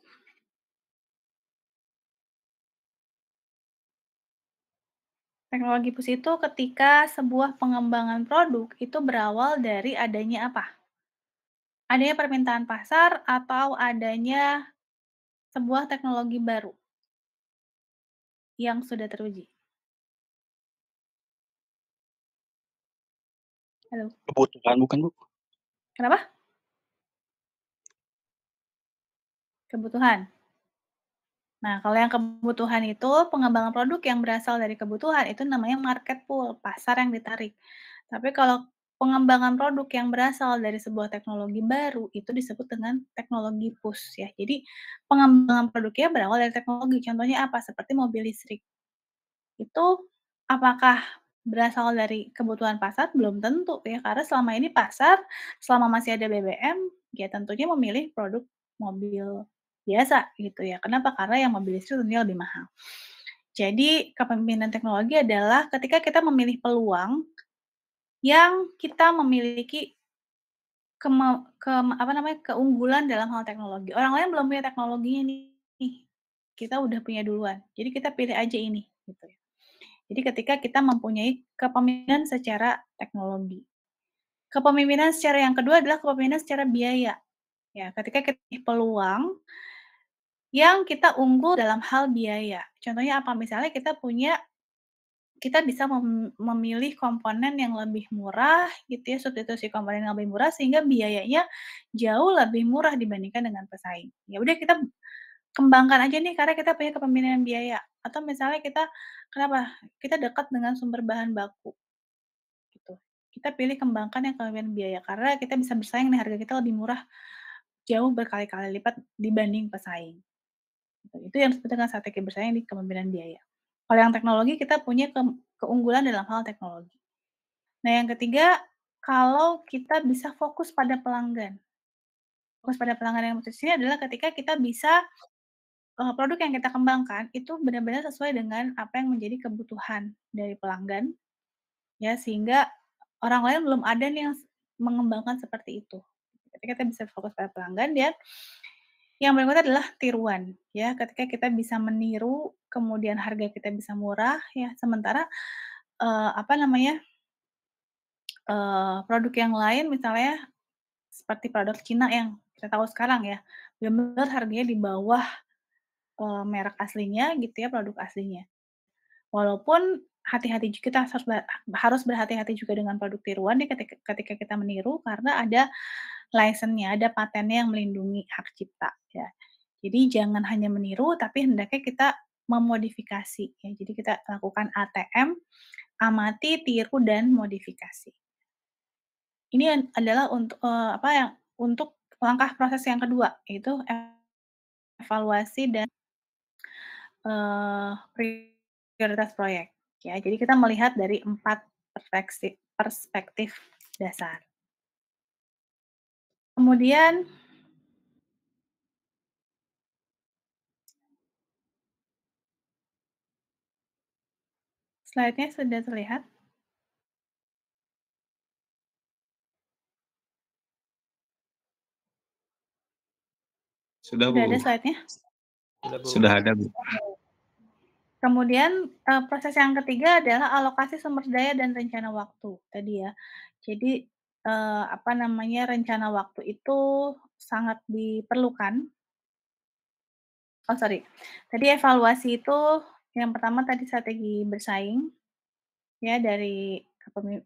Teknologi push itu ketika sebuah pengembangan produk itu berawal dari adanya apa? Adanya permintaan pasar atau adanya sebuah teknologi baru yang sudah teruji. Halo, Kebutuhan bukan, Bu? kenapa? Kebutuhan. Nah, kalau yang kebutuhan itu, pengembangan produk yang berasal dari kebutuhan itu namanya market pull, pasar yang ditarik. Tapi kalau pengembangan produk yang berasal dari sebuah teknologi baru, itu disebut dengan teknologi push ya. Jadi pengembangan produknya berawal dari teknologi. Contohnya apa? Seperti mobil listrik. Itu apakah berasal dari kebutuhan pasar? Belum tentu ya, karena selama ini pasar, selama masih ada BBM, ya tentunya memilih produk mobil biasa gitu ya. Kenapa? Karena yang mobil listrik tentunya lebih mahal. Jadi kepemimpinan teknologi adalah ketika kita memilih peluang yang kita memiliki apa namanya, keunggulan dalam hal teknologi. Orang lain belum punya teknologinya nih, kita udah punya duluan. Jadi kita pilih aja ini gitu ya. Jadi ketika kita mempunyai kepemimpinan secara teknologi. Kepemimpinan secara yang kedua adalah kepemimpinan secara biaya. Ya, ketika kita peluang yang kita unggul dalam hal biaya. Contohnya apa? Misalnya kita bisa memilih komponen yang lebih murah gitu ya, substitusi komponen yang lebih murah sehingga biayanya jauh lebih murah dibandingkan dengan pesaing. Ya udah kita kembangkan aja nih karena kita punya kepemimpinan biaya. Atau misalnya kenapa? Kita dekat dengan sumber bahan baku gitu. Kita pilih kembangkan yang kepemimpinan biaya karena kita bisa bersaing nih harga kita lebih murah jauh berkali-kali lipat dibanding pesaing. Gitu. Itu yang disebut dengan strategi bersaing di kepemimpinan biaya. Kalau yang teknologi kita punya keunggulan dalam hal teknologi. Nah yang ketiga, kalau kita bisa fokus pada pelanggan. Fokus pada pelanggan yang di sini adalah ketika kita bisa, produk yang kita kembangkan itu benar-benar sesuai dengan apa yang menjadi kebutuhan dari pelanggan ya, sehingga orang lain belum ada nih yang mengembangkan seperti itu. Ketika kita bisa fokus pada pelanggan dan yang berikutnya adalah tiruan, ya. Ketika kita bisa meniru, kemudian harga kita bisa murah, ya, sementara, apa namanya, produk yang lain misalnya seperti produk Cina yang kita tahu sekarang ya, benar-benar harganya di bawah, merek aslinya gitu ya, produk aslinya. Walaupun hati-hati kita harus berhati-hati juga dengan produk tiruan nih ketika ketika kita meniru karena ada license-nya, ada patennya yang melindungi hak cipta, ya. Jadi jangan hanya meniru, tapi hendaknya kita memodifikasi, ya. Jadi kita lakukan ATM, amati, tiru, dan modifikasi. Ini adalah untuk, apa yang untuk langkah proses yang kedua, yaitu evaluasi dan, eee, prioritas proyek, ya. Jadi kita melihat dari 4 perspektif dasar. Kemudian slide-nya sudah terlihat? Sudah, Sudah ada Bu. slide-nya? Sudah ada, Bu. Kemudian, proses yang ketiga adalah alokasi sumber daya dan rencana waktu, tadi ya. Jadi, apa namanya, rencana waktu itu sangat diperlukan. Oh, sorry. Tadi evaluasi itu yang pertama tadi strategi bersaing, ya, dari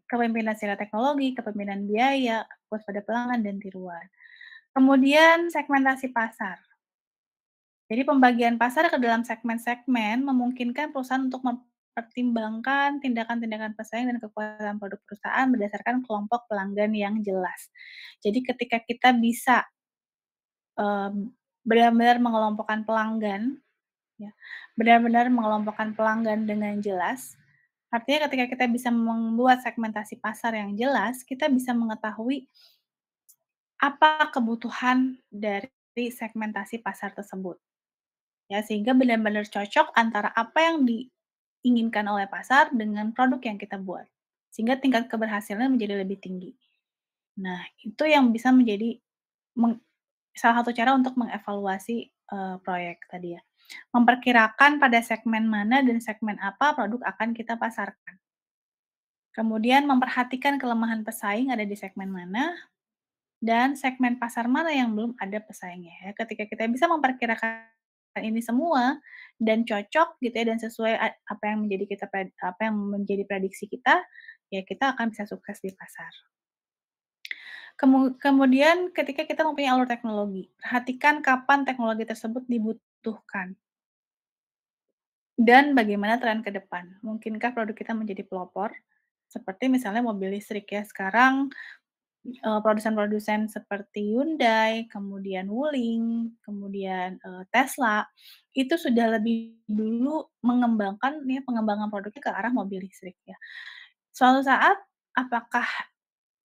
kepemimpinan secara teknologi, kepemimpinan biaya, fokus pada pelanggan, dan tiruan. Kemudian segmentasi pasar. Jadi pembagian pasar ke dalam segmen-segmen memungkinkan perusahaan untuk mempertimbangkan tindakan-tindakan pesaing dan kekuatan produk perusahaan berdasarkan kelompok pelanggan yang jelas. Jadi ketika kita bisa, benar-benar mengelompokkan pelanggan, ya, benar-benar mengelompokkan pelanggan dengan jelas, artinya ketika kita bisa membuat segmentasi pasar yang jelas, kita bisa mengetahui apa kebutuhan dari segmentasi pasar tersebut. Ya, sehingga benar-benar cocok antara apa yang diinginkan oleh pasar dengan produk yang kita buat, sehingga tingkat keberhasilan menjadi lebih tinggi. Nah, itu yang bisa menjadi meng salah satu cara untuk mengevaluasi, proyek tadi ya. Memperkirakan pada segmen mana dan segmen apa produk akan kita pasarkan. Kemudian memperhatikan kelemahan pesaing ada di segmen mana, dan segmen pasar mana yang belum ada pesaingnya ya. Ketika kita bisa memperkirakan ini semua dan cocok gitu ya dan sesuai apa yang menjadi apa yang menjadi prediksi kita, ya kita akan bisa sukses di pasar. Kemudian ketika kita mempunyai alur teknologi, perhatikan kapan teknologi tersebut dibutuhkan dan bagaimana tren ke depan. Mungkinkah produk kita menjadi pelopor? Seperti misalnya mobil listrik ya, sekarang produsen-produsen seperti Hyundai, kemudian Wuling, kemudian, Tesla, itu sudah lebih dulu mengembangkan ya, pengembangan produknya ke arah mobil listrik ya. Suatu saat, apakah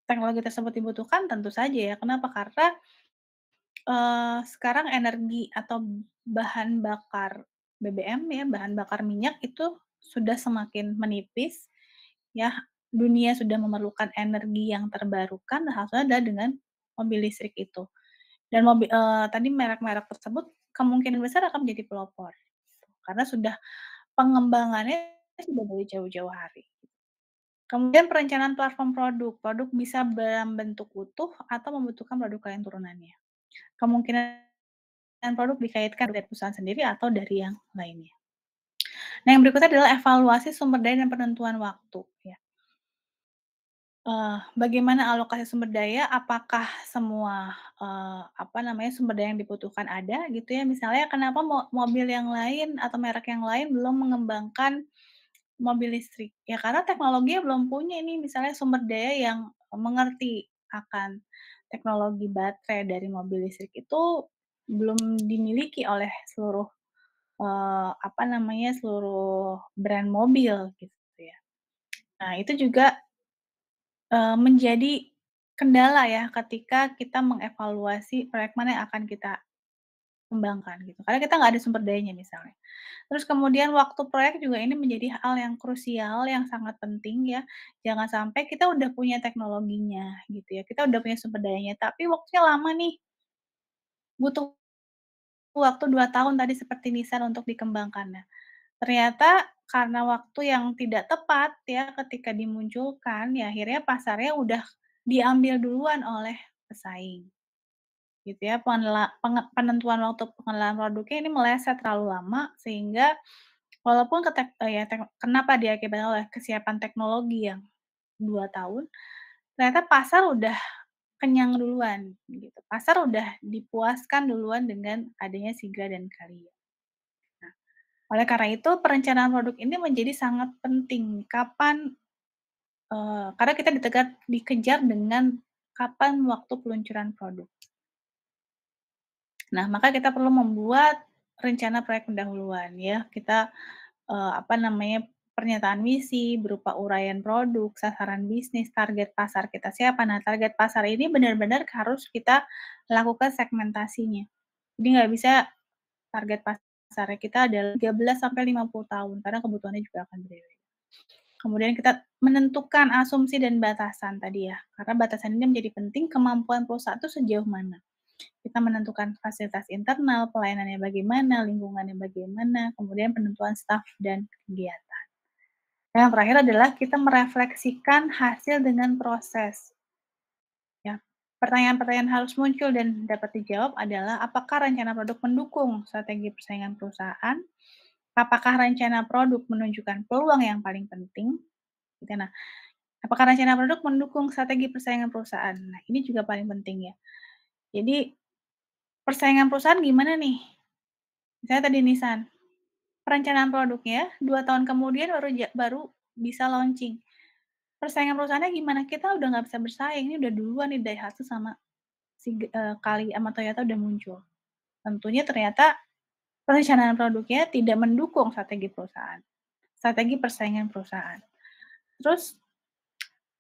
teknologi tersebut dibutuhkan? Tentu saja ya. Kenapa? Karena, sekarang energi atau bahan bakar BBM ya, bahan bakar minyak itu sudah semakin menipis ya, dunia sudah memerlukan energi yang terbarukan, salah satunya adalah dengan mobil listrik itu. Dan tadi merek-merek tersebut kemungkinan besar akan menjadi pelopor, karena sudah pengembangannya sudah dari jauh-jauh hari. Kemudian perencanaan platform produk, produk bisa dalam bentuk utuh atau membutuhkan produk lain turunannya. Kemungkinan produk dikaitkan dari perusahaan sendiri atau dari yang lainnya. Nah, yang berikutnya adalah evaluasi sumber daya dan penentuan waktu, ya. Bagaimana alokasi sumber daya, apakah semua, apa namanya, sumber daya yang dibutuhkan ada gitu ya, misalnya kenapa mobil yang lain atau merek yang lain belum mengembangkan mobil listrik, ya karena teknologinya belum punya ini misalnya sumber daya yang mengerti akan teknologi baterai dari mobil listrik itu belum dimiliki oleh seluruh, apa namanya, seluruh brand mobil gitu ya. Nah itu juga menjadi kendala ya ketika kita mengevaluasi proyek mana yang akan kita kembangkan gitu, karena kita nggak ada sumber dayanya misalnya. Terus kemudian waktu proyek juga ini menjadi hal yang krusial, yang sangat penting ya. Jangan sampai kita udah punya teknologinya gitu ya, kita udah punya sumber dayanya, tapi waktunya lama nih, butuh waktu 2 tahun tadi seperti nisan untuk dikembangkan. Nah, ternyata karena waktu yang tidak tepat ya ketika dimunculkan, ya akhirnya pasarnya udah diambil duluan oleh pesaing, gitu ya. Penentuan waktu pengenalan produknya ini meleset terlalu lama sehingga walaupun ya kenapa diakibatkan oleh kesiapan teknologi yang 2 tahun, ternyata pasar udah kenyang duluan gitu. Pasar udah dipuaskan duluan dengan adanya Sigra dan Kalian. Nah, oleh karena itu perencanaan produk ini menjadi sangat penting. Karena kita dikejar dengan kapan waktu peluncuran produk. Nah, maka kita perlu membuat rencana proyek pendahuluan ya. Kita, pernyataan misi berupa uraian produk, sasaran bisnis, target pasar kita siapa. Nah, target pasar ini benar-benar harus kita lakukan segmentasinya. Jadi nggak bisa target pasarnya kita adalah 13 sampai 50 tahun, karena kebutuhannya juga akan berbeda. Kemudian kita menentukan asumsi dan batasan tadi ya, karena batasan ini menjadi penting kemampuan perusahaan itu sejauh mana. Kita menentukan fasilitas internal, pelayanannya bagaimana, lingkungannya bagaimana, kemudian penentuan staf dan kegiatan. Yang terakhir adalah kita merefleksikan hasil dengan proses. Ya, pertanyaan-pertanyaan harus muncul dan dapat dijawab adalah apakah rencana produk mendukung strategi persaingan perusahaan? Apakah rencana produk menunjukkan peluang yang paling penting? Gitu. Nah, apakah rencana produk mendukung strategi persaingan perusahaan? Nah, ini juga paling penting ya. Jadi, persaingan perusahaan gimana nih? Misalnya tadi Nissan, perencanaan produknya 2 tahun kemudian baru bisa launching. Persaingan perusahaannya gimana? Kita udah nggak bisa bersaing, ini udah duluan nih Daihatsu sama Kali sama Toyota udah muncul. Tentunya ternyata perencanaan produknya tidak mendukung strategi persaingan perusahaan. Terus,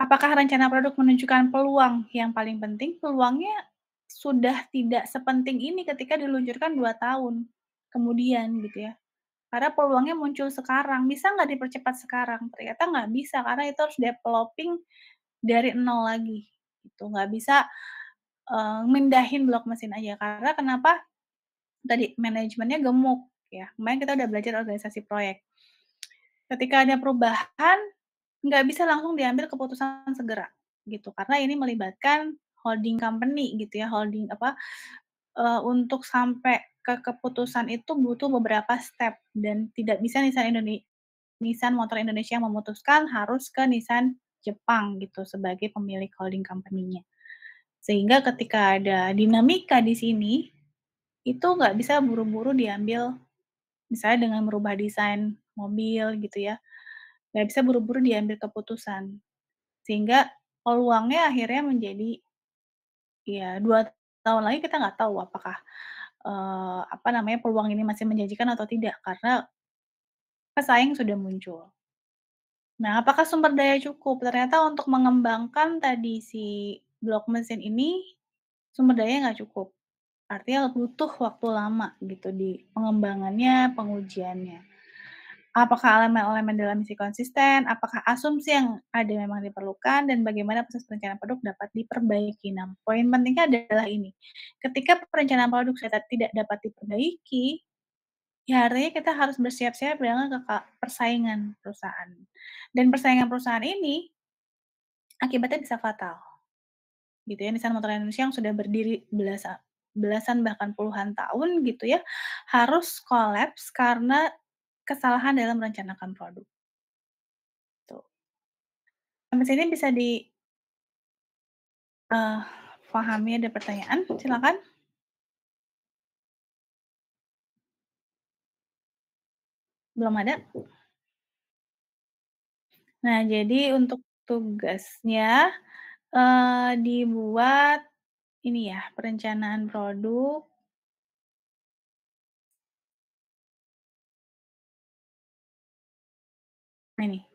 apakah rencana produk menunjukkan peluang yang paling penting? Peluangnya sudah tidak sepenting ini ketika diluncurkan 2 tahun kemudian gitu ya. Karena peluangnya muncul sekarang, bisa nggak dipercepat sekarang? Ternyata nggak bisa, karena itu harus developing dari nol lagi, gitu. Nggak bisa, mindahin blok mesin aja, karena kenapa? Tadi, manajemennya gemuk, ya. Kemarin kita udah belajar organisasi proyek. Ketika ada perubahan, nggak bisa langsung diambil keputusan segera, gitu. Karena ini melibatkan holding company gitu ya, untuk sampai ke keputusan itu butuh beberapa step dan tidak bisa Nissan Motor Indonesia yang memutuskan, harus ke Nissan Jepang gitu sebagai pemilik holding company-nya. Sehingga ketika ada dinamika di sini, itu nggak bisa buru-buru diambil, misalnya dengan merubah desain mobil gitu ya, nggak bisa buru-buru diambil keputusan. Sehingga peluangnya akhirnya menjadi, ya 2 tahun lagi kita nggak tahu apakah, peluang ini masih menjanjikan atau tidak, karena pesaing sudah muncul. Nah, apakah sumber daya cukup? Ternyata untuk mengembangkan tadi si blok mesin ini, sumber daya nggak cukup. Artinya butuh waktu lama gitu di pengembangannya, pengujiannya. Apakah elemen-elemen dalam misi konsisten, apakah asumsi yang ada memang diperlukan, dan bagaimana proses perencanaan produk dapat diperbaiki. Nah, poin pentingnya adalah ini, ketika perencanaan produk tidak dapat diperbaiki, ya artinya kita harus bersiap-siap dengan persaingan perusahaan. Dan persaingan perusahaan ini akibatnya bisa fatal, gitu ya. Nissan Motor Indonesia yang sudah berdiri belasan bahkan puluhan tahun gitu ya, harus kolaps karena kesalahan dalam merencanakan produk, tuh. Sampai sini bisa pahami, ada pertanyaan? Silakan. Belum ada? Nah, jadi untuk tugasnya, dibuat ini ya, perencanaan produk. Nah ini,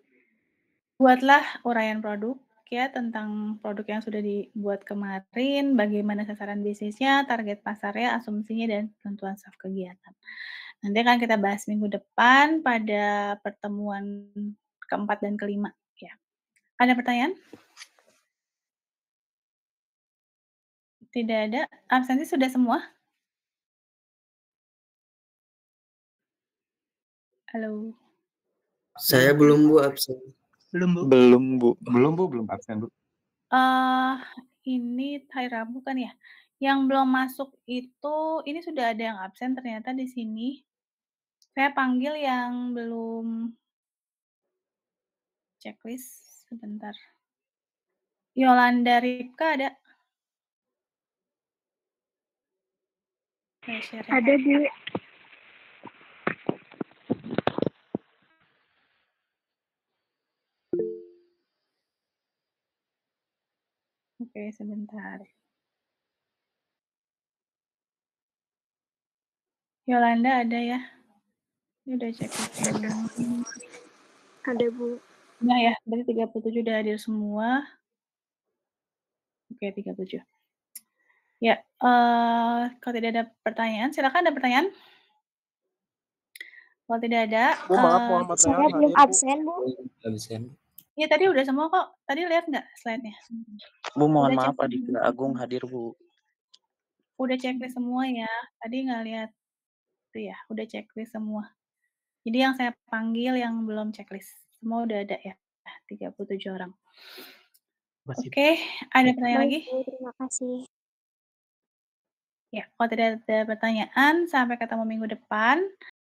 buatlah uraian produk, ya tentang produk yang sudah dibuat kemarin, bagaimana sasaran bisnisnya, target pasarnya, asumsinya, dan tentuan staf kegiatan. Nanti akan kita bahas minggu depan pada pertemuan keempat dan kelima. Ya. Ada pertanyaan? Tidak ada. Absensi sudah semua? Halo. Saya belum Bu absen. Belum, Bu. Belum absen, Bu. Ini hari Rabu kan ya? Yang belum masuk itu, ini sudah ada yang absen ternyata di sini. Saya panggil yang belum checklist, sebentar. Yolanda Ripka ada? Saya share. Ada, Bu. Oke, sebentar. Yolanda ada ya? Ini udah checklist semua. Ada, Bu. Nah ya, berarti 37 udah hadir semua. Oke, 37. Ya, kalau tidak ada pertanyaan, silakan ada pertanyaan. Kalau tidak ada, Bu, maaf Muhammad Saya Rehan belum hadir, Bu. absen, Bu. Absen. ya tadi udah semua kok. Tadi lihat nggak slide-nya? Bu, mohon Udah maaf checklist Aditya semua. Agung hadir, Bu. Udah checklist semua ya. Tadi nggak lihat tuh ya, udah checklist semua. Jadi yang saya panggil yang belum checklist, semua udah ada ya, 37 orang. Oke, ada pertanyaan lagi? Baik, Bu. Terima kasih. Ya, kalau tidak ada pertanyaan, sampai ketemu minggu depan.